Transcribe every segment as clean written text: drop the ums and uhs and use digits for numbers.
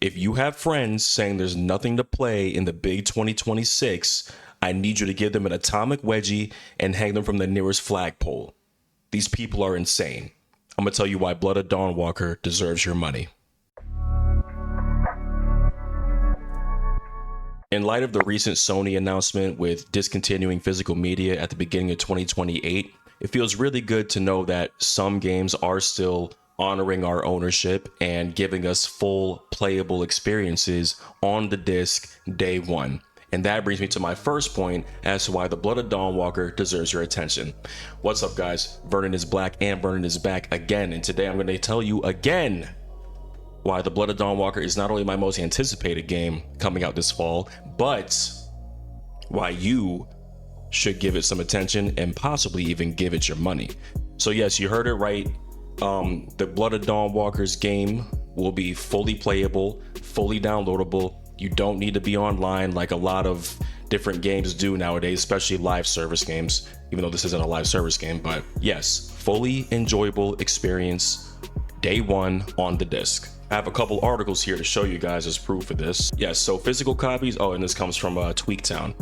if you have friends saying there's nothing to play in the big 2026, I need you to give them an atomic wedgie and hang them from the nearest flagpole. These people are insane. I'm going to tell you why Blood of Dawnwalker deserves your money. In light of the recent Sony announcement with discontinuing physical media at the beginning of 2028, it feels really good to know that some games are still honoring our ownership and giving us full playable experiences on the disc day one. And that brings me to my first point as to why the Blood of Dawnwalker deserves your attention. What's up, guys? Vernon is black and Vernon is back again. And today I'm going to tell you again why the Blood of Dawnwalker is not only my most anticipated game coming out this fall, but why you should give it some attention and possibly even give it your money. So yes, you heard it right. The Blood of Dawnwalker's game will be fully playable, fully downloadable. You don't need to be online like a lot of different games do nowadays, especially live service games, even though this isn't a live service game. But yes, fully enjoyable experience day one on the disc. I have a couple articles here to show you guys as proof of this. Yes, so physical copies, and this comes from Tweaktown.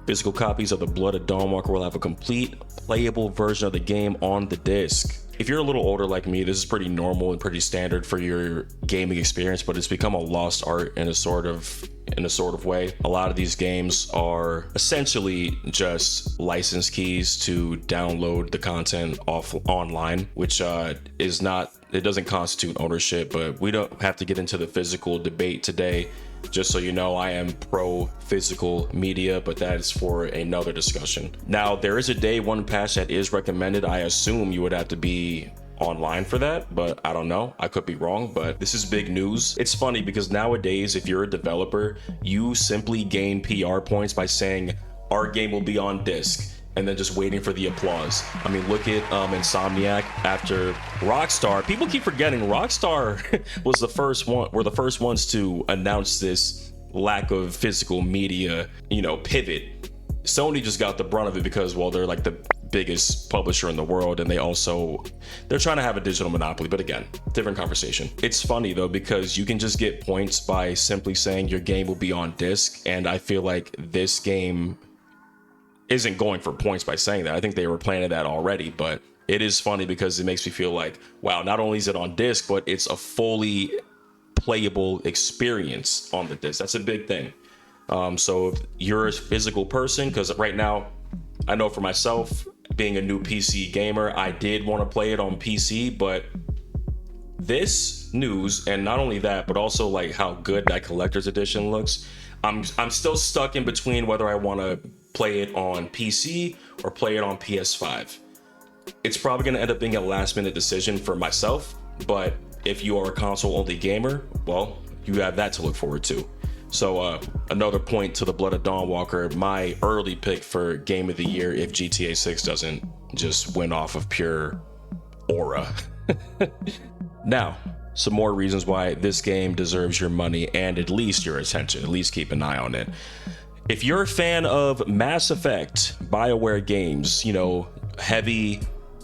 Physical copies of the Blood of Dawnwalker will have a complete playable version of the game on the disc. If you're a little older like me, this is pretty normal and pretty standard for your gaming experience, but it's become a lost art in a sort of way. A lot of these games are essentially just license keys to download the content online, which is not, it doesn't constitute ownership. But we don't have to get into the physical debate today. Just so you know, I am pro physical media, but that is for another discussion. Now, there is a day one patch that is recommended. I assume you would have to be online for that, but I don't know. I could be wrong, but this is big news. It's funny because nowadays, if you're a developer, you simply gain PR points by saying our game will be on disc, and then just waiting for the applause. I mean, look at Insomniac after Rockstar. People keep forgetting Rockstar was the first ones to announce this lack of physical media, pivot. Sony just got the brunt of it because, well, they're like the biggest publisher in the world, and they're trying to have a digital monopoly. But again, different conversation. It's funny though, because you can just get points by simply saying your game will be on disc, and I feel like this game isn't going for points by saying that. I think they were planning that already, but it is funny because it makes me feel like, wow, not only is it on disc, but it's a fully playable experience on the disc. That's a big thing. So if you're a physical person, because right now, I know for myself, being a new PC gamer, I did want to play it on PC, but this news, and not only that, but also like how good that collector's edition looks, I'm still stuck in between whether I want to play it on PC or play it on PS5. It's probably going to end up being a last minute decision for myself, but if you are a console only gamer, well, you have that to look forward to. So another point to the Blood of Dawnwalker, my early pick for game of the year if GTA 6 doesn't just win off of pure aura. Now, some more reasons why this game deserves your money and at least your attention. At least keep an eye on it. If you're a fan of Mass Effect, BioWare games, heavy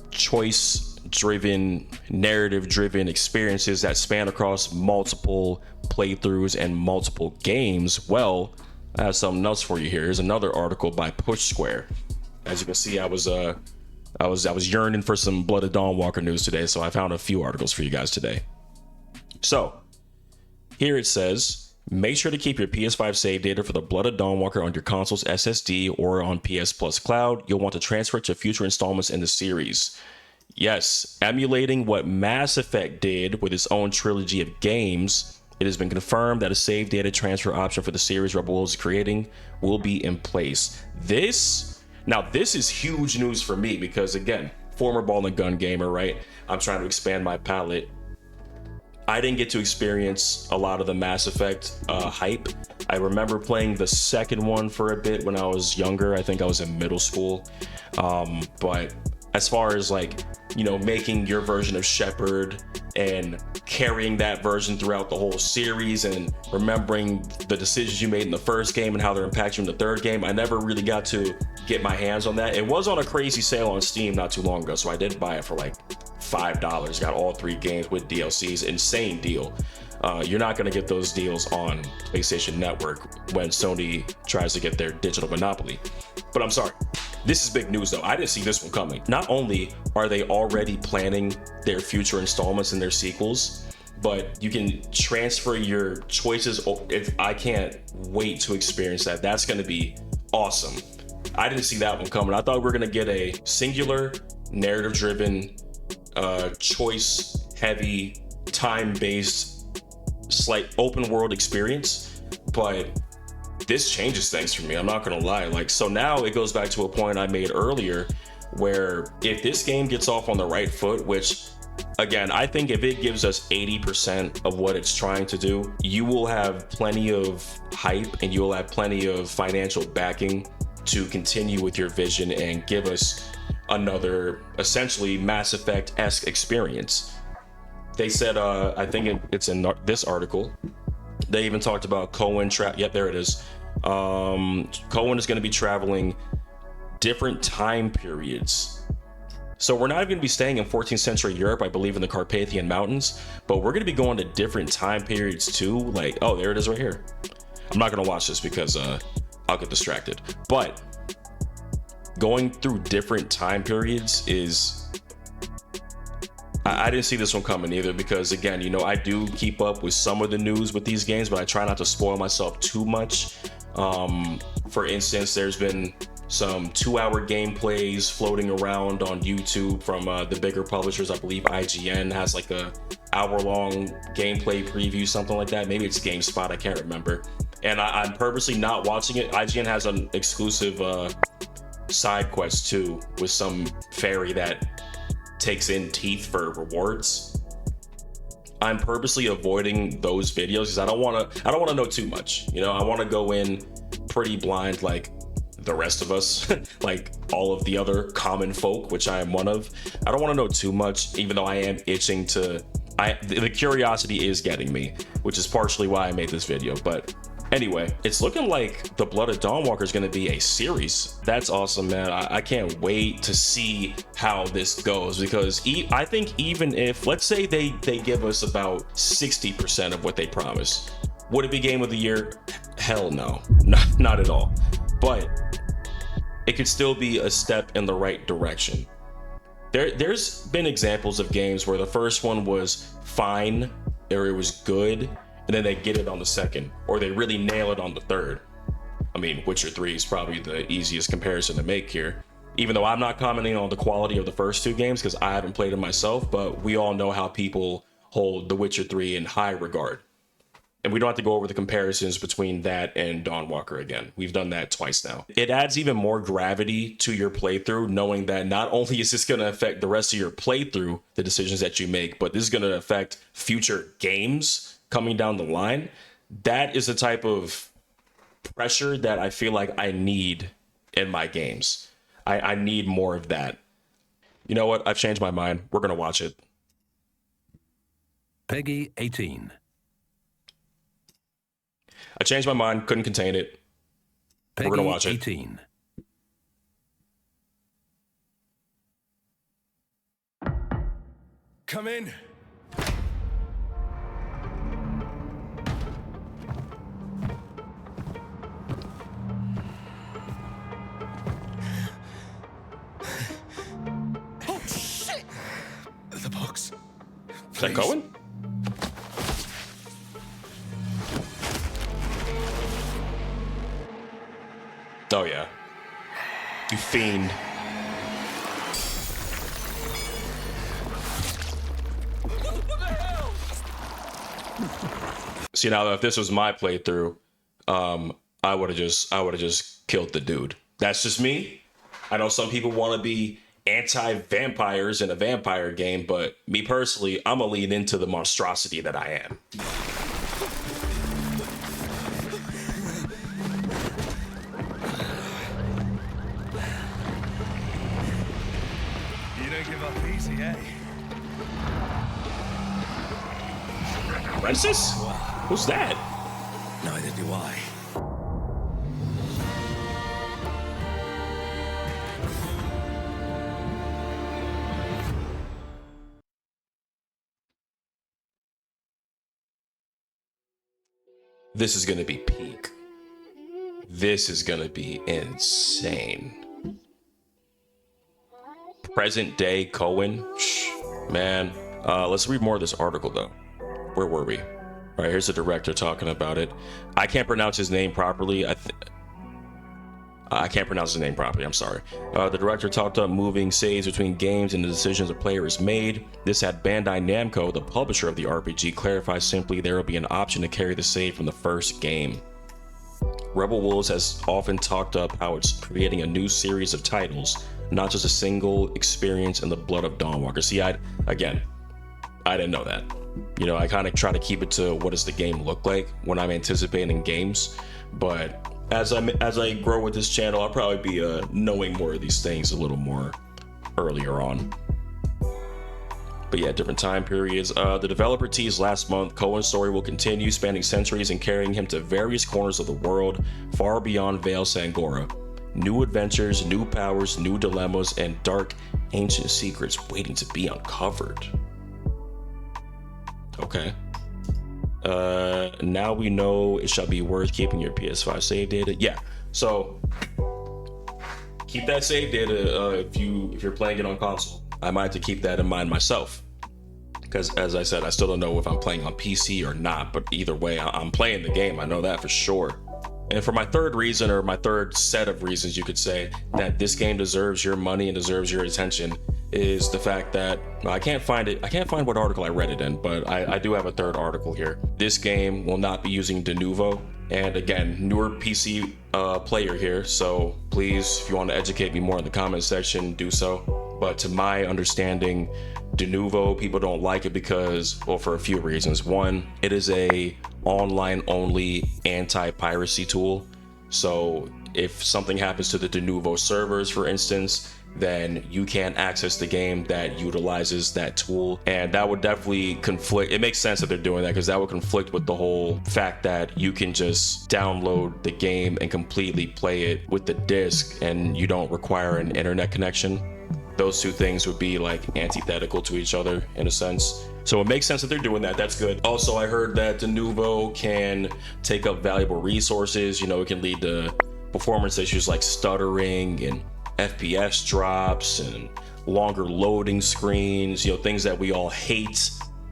choice-driven, narrative-driven experiences that span across multiple playthroughs and multiple games, well, I have something else for you here. Here's another article by Push Square. As you can see, I was yearning for some Blood of Dawnwalker news today, so I found a few articles for you guys today. So, here it says, make sure to keep your PS5 save data for the Blood of Dawnwalker on your console's SSD or on PS Plus Cloud. You'll want to transfer it to future installments in the series. Yes, emulating what Mass Effect did with its own trilogy of games, it has been confirmed that a save data transfer option for the series Rebel is creating will be in place. This is huge news for me because, again, former ball and gun gamer, right? I'm trying to expand my palette. I didn't get to experience a lot of the Mass Effect hype. I remember playing the second one for a bit when I was younger. I think I was in middle school. But as far as making your version of Shepard and carrying that version throughout the whole series and remembering the decisions you made in the first game and how they're impacting you in the third game, I never really got to get my hands on that. It was on a crazy sale on Steam not too long ago, so I did buy it for like $5. Got all 3 games with DLCs. Insane deal. You're not going to get those deals on PlayStation Network when Sony tries to get their digital monopoly. But I'm sorry, this is big news though. I didn't see this one coming. Not only are they already planning their future installments and their sequels, but you can transfer your choices. If I can't wait to experience that. That's going to be awesome. I didn't see that one coming. I thought we were going to get a singular, narrative-driven, choice-heavy, time-based, slight open-world experience. But this changes things for me. I'm not going to lie. Like, so now it goes back to a point I made earlier, where if this game gets off on the right foot, which, again, I think if it gives us 80% of what it's trying to do, you will have plenty of hype and you'll have plenty of financial backing to continue with your vision and give us another essentially Mass Effect-esque experience. They said, I think it's in this article, they even talked about Cohen, yep, there it is. Cohen is going to be traveling different time periods. So we're not even going to be staying in 14th century Europe, I believe, in the Carpathian Mountains, but we're going to be going to different time periods too. Like, oh, there it is right here. I'm not going to watch this because I'll get distracted. But going through different time periods is... I didn't see this one coming either because, again, you know, I do keep up with some of the news with these games, but I try not to spoil myself too much. For instance, there's been some 2-hour gameplays floating around on YouTube from the bigger publishers. I believe IGN has like a hour-long gameplay preview, something like that. Maybe it's GameSpot, I can't remember. And I'm purposely not watching it. IGN has an exclusive side quest too with some fairy that takes in teeth for rewards. I'm purposely avoiding those videos because I don't want to know too much. You know, I want to go in pretty blind like the rest of us, like all of the other common folk, which I am one of. I don't want to know too much, even though I am itching to. The curiosity is getting me, which is partially why I made this video. But anyway, it's looking like the Blood of Dawnwalker is going to be a series. That's awesome, man. I can't wait to see how this goes because I think even if, let's say they give us about 60% of what they promise, would it be Game of the Year? Hell no, not at all. But it could still be a step in the right direction. There's been examples of games where the first one was fine or it was good, and then they get it on the second, or they really nail it on the third. I mean, Witcher 3 is probably the easiest comparison to make here, even though I'm not commenting on the quality of the first 2 games because I haven't played it myself, but we all know how people hold The Witcher 3 in high regard. And we don't have to go over the comparisons between that and Dawnwalker again. We've done that twice now. It adds even more gravity to your playthrough, knowing that not only is this going to affect the rest of your playthrough, the decisions that you make, but this is going to affect future games coming down the line. That is the type of pressure that I feel like I need in my games. I need more of that. You know what? I've changed my mind. We're going to watch it. Peggy 18. I changed my mind, couldn't contain it. Peggy, we're gonna watch it. 18. Come in. Oh shit! The box. Is that Cohen? Oh yeah. You fiend. What the hell? See, now if this was my playthrough, I would have just killed the dude. That's just me. I know some people want to be anti-vampires in a vampire game, but me personally, I'm gonna lean into the monstrosity that I am. You don't give up easy, eh? Princess? Who's that? Neither do I. this is going to be peak. This is going to be insane. Present day Cohen. Man, let's read more of this article though. Where were we? All right, here's the director talking about it. I can't pronounce his name properly. I can't pronounce his name properly. I'm sorry. The director talked up moving saves between games and the decisions a player is made. This had Bandai Namco, the publisher of the RPG, clarify simply there will be an option to carry the save from the first game. Rebel Wolves has often talked up how it's creating a new series of titles, not just a single experience in the Blood of Dawnwalker. See, I didn't know that. You know, I kind of try to keep it to what does the game look like when I'm anticipating games, but as I grow with this channel, I'll probably be knowing more of these things a little more earlier on. But yeah, different time periods. The developer teased last month, Cohen's story will continue spanning centuries and carrying him to various corners of the world, far beyond Vale Sangora. New adventures, new powers, new dilemmas, and dark, ancient secrets waiting to be uncovered. Okay. Now we know it shall be worth keeping your PS5 save data. Yeah, so keep that save data if you're playing it on console. I might have to keep that in mind myself, because as I said, I still don't know if I'm playing on PC or not, but either way, I'm playing the game. I know that for sure. And for my third reason, or my third set of reasons you could say that this game deserves your money and deserves your attention, is the fact that I can't find what article I read it in, but I do have a third article here. This game will not be using Denuvo, and again, newer PC player here, so please, if you want to educate me more in the comment section, do so. But to my understanding, Denuvo, people don't like it because, well, for a few reasons. One, it is a online only anti-piracy tool, so if something happens to the Denuvo servers, for instance, then you can't access the game that utilizes that tool, and that would definitely conflict. It makes sense that they're doing that because that would conflict with the whole fact that you can just download the game and completely play it with the disc and you don't require an internet connection. Those two things would be like antithetical to each other in a sense. So it makes sense that they're doing that. That's good. Also, I heard that Denuvo can take up valuable resources. You know, it can lead to performance issues like stuttering and FPS drops and longer loading screens, you know, things that we all hate,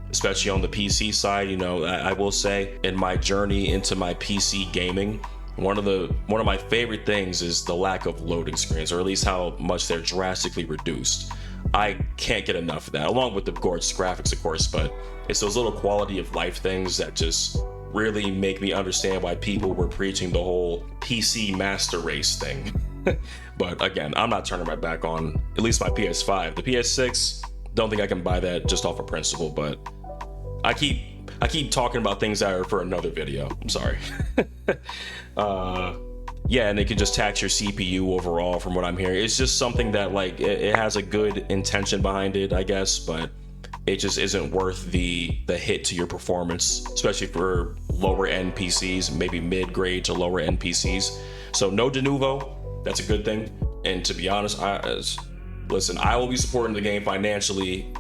especially on the PC side. You know, I will say in my journey into my PC gaming, one of my favorite things is the lack of loading screens, or at least how much they're drastically reduced. I can't get enough of that, along with the gorgeous graphics, of course, but it's those little quality of life things that just really make me understand why people were preaching the whole PC master race thing. But again, I'm not turning my back on at least my PS5. The PS6, don't think I can buy that just off of principle, but I keep talking about things that are for another video. I'm sorry. Yeah, and they can just tax your CPU overall from what I'm hearing. It's just something that like it has a good intention behind it, I guess, but it just isn't worth the hit to your performance, especially for lower end PCs, maybe mid-grade to lower end PCs. So no Denuvo, that's a good thing. And to be honest, listen, I will be supporting the game financially,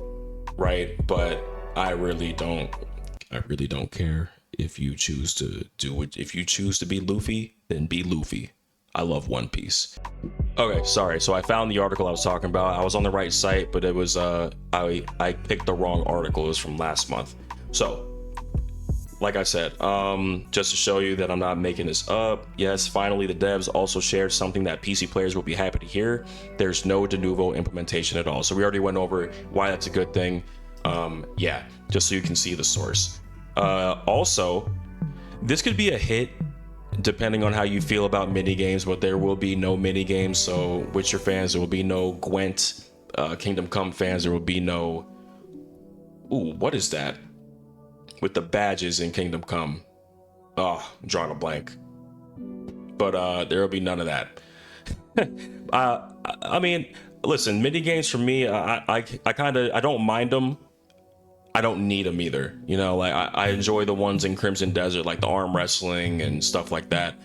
right? But I really don't care if you choose to do it. If you choose to be Luffy, then be Luffy. I love One Piece. Okay, sorry. So I found the article I was talking about. I was on the right site, but it was I picked the wrong article. It was from last month. So, like I said, just to show you that I'm not making this up. Yes, finally, the devs also shared something that PC players will be happy to hear. There's no Denuvo implementation at all. So we already went over why that's a good thing. Yeah, just so you can see the source. Also, this could be a hit depending on how you feel about mini games, but there will be no mini games. So Witcher fans, there will be no Gwent. Kingdom Come fans, there will be no. Ooh, what is that? With the badges in Kingdom Come. Oh, I'm drawing a blank. But there will be none of that. I mean, listen, mini games for me, I don't mind them. I don't need them either. You know, like I enjoy the ones in Crimson Desert, like the arm wrestling and stuff like that.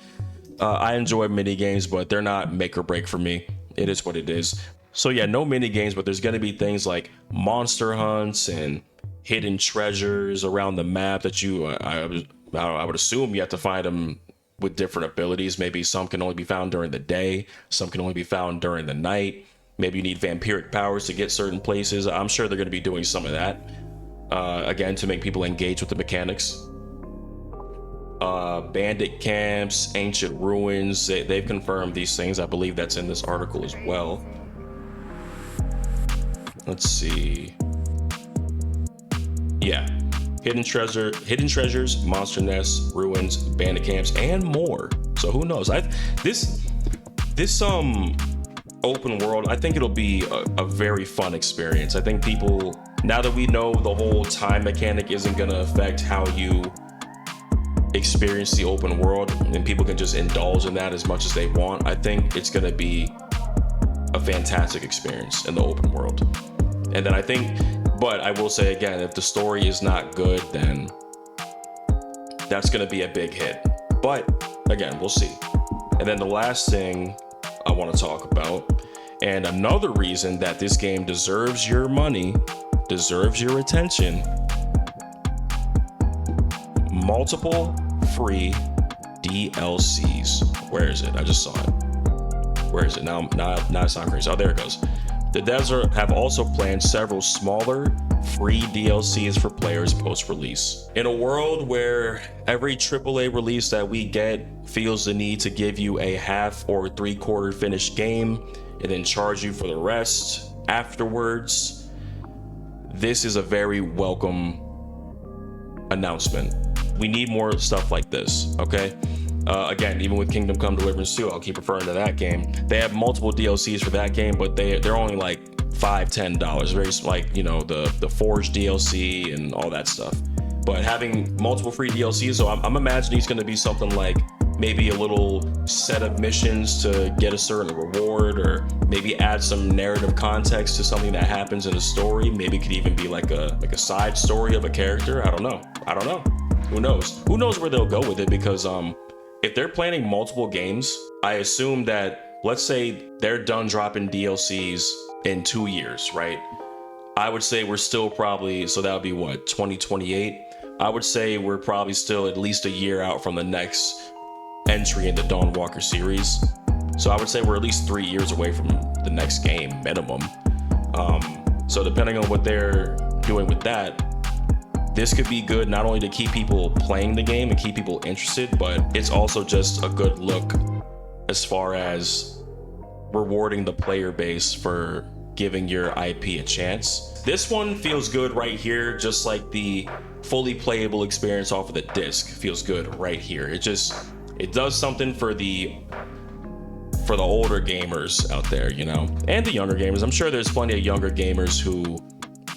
I enjoy mini games, but they're not make or break for me. It is what it is. So yeah, no mini games, but there's going to be things like monster hunts and hidden treasures around the map that you I would assume you have to find them with different abilities. Maybe some can only be found during the day, some can only be found during the night. Maybe you need vampiric powers to get certain places. I'm sure they're going to be doing some of that, again, to make people engage with the mechanics. Bandit camps, ancient ruins, they've confirmed these things. I believe that's in this article as well. Let's see. Yeah, hidden treasures, monster nests, ruins, bandit camps, and more. So who knows? This open world, I think it'll be a very fun experience. I think people, now that we know the whole time mechanic isn't gonna affect how you experience the open world, and people can just indulge in that as much as they want, I think it's gonna be a fantastic experience in the open world. And then I think, but I will say again, if the story is not good, then that's gonna be a big hit. But again, we'll see. And then the last thing I want to talk about, and another reason that this game deserves your money, deserves your attention, multiple free DLCs. Where is it? I just saw it. Where is it? Now it's not crazy. Oh, there it goes. The devs have also planned several smaller free DLCs for players post-release. In a world where every AAA release that we get feels the need to give you a half or three-quarter finished game and then charge you for the rest afterwards, this is a very welcome announcement. We need more stuff like this, okay? Again, even with Kingdom Come Deliverance 2, I'll keep referring to that game. They have multiple DLCs for that game, but they're only like $5-10. Very, like, you know, the Forge DLC and all that stuff. But having multiple free DLCs, so I'm imagining it's going to be something like maybe a little set of missions to get a certain reward, or maybe add some narrative context to something that happens in a story. Maybe it could even be like a side story of a character. I don't know. Who knows? Who knows where they'll go with it? Because if they're planning multiple games, I assume that, let's say they're done dropping DLCs in 2 years, right? I would say we're still probably, so that would be what, 2028? I would say we're probably still at least a year out from the next entry in the Dawnwalker series. So I would say we're at least 3 years away from the next game, minimum. So depending on what they're doing with that, this could be good not only to keep people playing the game and keep people interested, but it's also just a good look as far as rewarding the player base for giving your IP a chance. This one feels good right here, just like the fully playable experience off of the disc feels good right here. It does something for the older gamers out there, you know, and the younger gamers. I'm sure there's plenty of younger gamers who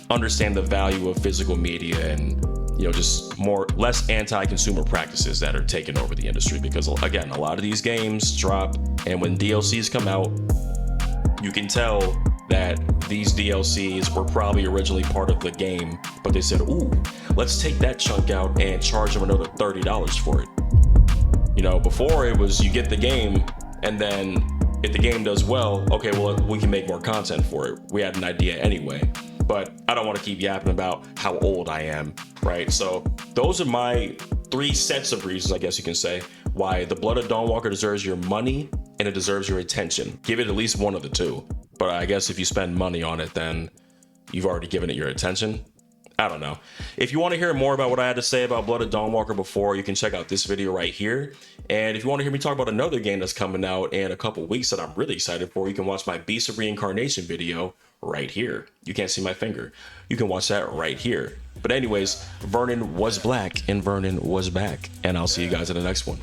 understand the value of physical media and, you know, just less anti-consumer practices that are taking over the industry, because again, a lot of these games drop, and when DLCs come out, you can tell that these DLCs were probably originally part of the game, but they said, ooh, let's take that chunk out and charge them another $30 for it. You know, before it was you get the game, and then if the game does well, okay, well, we can make more content for it. We had an idea anyway. But I don't want to keep yapping about how old I am, right? So those are my 3 sets of reasons, I guess you can say, why the Blood of Dawnwalker deserves your money and it deserves your attention. Give it at least one of the two. But I guess if you spend money on it, then you've already given it your attention. I don't know. If you want to hear more about what I had to say about Blood of Dawnwalker before, you can check out this video right here. And if you want to hear me talk about another game that's coming out in a couple weeks that I'm really excited for, you can watch my Beast of Reincarnation video right here. You can't see my finger. You can watch that right here. But anyways, Vernon was black and Vernon was back. And I'll see you guys in the next one.